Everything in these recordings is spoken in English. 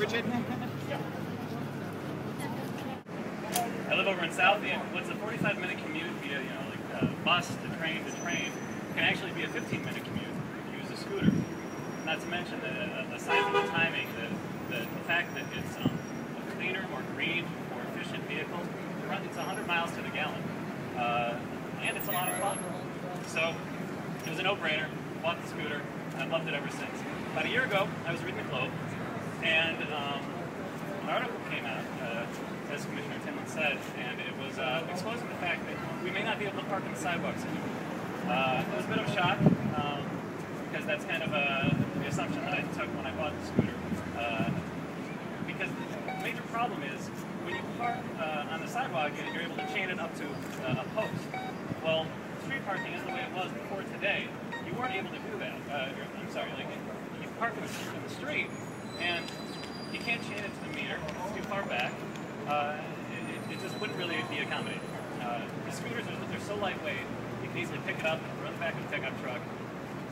Bridget? I live over in Southie, and what's a 45-minute commute via, bus to train, can actually be a 15-minute commute if you use a scooter. Not to mention that aside from the timing, the fact that it's a cleaner, more green, more efficient vehicle. It's 100 miles to the gallon, and it's a lot of fun. So it was a no-brainer. Bought the scooter. I've loved it ever since. About a year ago, I was reading the Globe, and an article came out, as Commissioner Tinlin said, and it was exposing the fact that we may not be able to park on the sidewalks anymore. It was a bit of a shock, because that's kind of the assumption that I took when I bought the scooter. Because the major problem is, when you park on the sidewalk, you're able to chain it up to a post. Well, street parking is the way it was before today. You weren't able to do that. You park in the street, and you can't chain it to the meter. It's too far back. It just wouldn't really be accommodated. The scooters, they're so lightweight, you can easily pick it up, run the back of the pickup truck.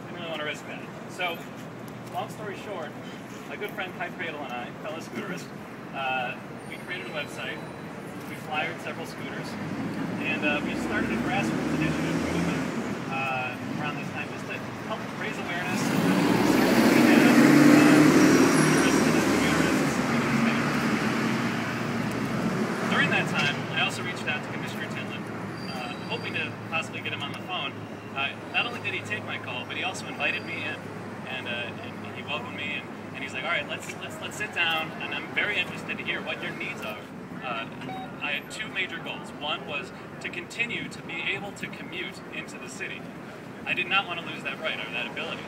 Didn't really want to risk that. So, long story short, my good friend Kai Cradle and I, fellow scooterists, we created a website. We flyered several scooters, and we started a grassroots initiative movement around this time just to help raise awareness of the service we have scooterists and scooters in the state. During that time, I also reached out to Commissioner Tinlin, hoping to possibly get him on the phone. Not only did he take my call, but he also invited me in, and he welcomed me, and he's like, all right, let's sit down, and I'm very interested to hear what your needs are. I had two major goals. One was to continue to be able to commute into the city. I did not want to lose that right, or that ability.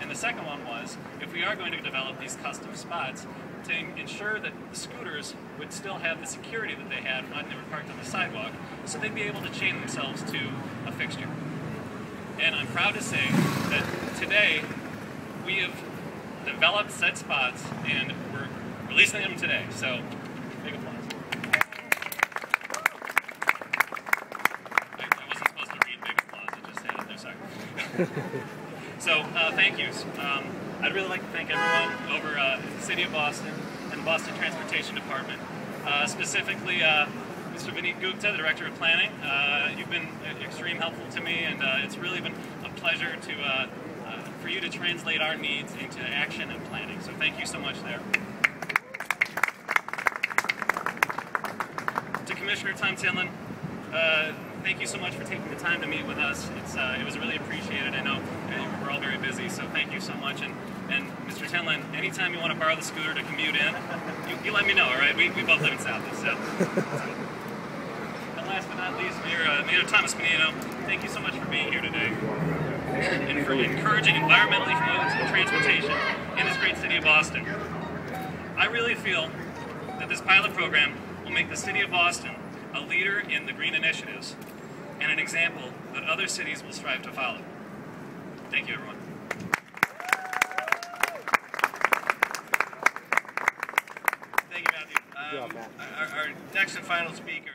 And the second one was, if we are going to develop these custom spots, to ensure that the scooters would still have the security that they had when they were parked on the sidewalk, so they'd be able to chain themselves to a fixture. And I'm proud to say that today, we have developed said spots, and we're releasing them today. So, big applause. I wasn't supposed to read big applause, I just had it there, sorry. So, thank yous. I'd really like to thank everyone over the City of Boston and the Boston Transportation Department. Specifically, Mr. Vineet Gupta, the Director of Planning. You've been extremely helpful to me, and it's really been a pleasure to for you to translate our needs into action and planning. So thank you so much there. To Commissioner Tom Tinlin, thank you so much for taking the time to meet with us. It was really appreciated. I know we're all very busy, so thank you so much. And Mr. Tinlin, anytime you want to borrow the scooter to commute in, you let me know, all right? We both live in Southie, so. And last but not least, Mayor Thomas Menino, thank you so much for being here today and for encouraging environmentally friendly transportation in this great city of Boston. I really feel that this pilot program will make the city of Boston a leader in the green initiatives and an example that other cities will strive to follow. Thank you, everyone. Thank you, Matthew. Our next and final speaker.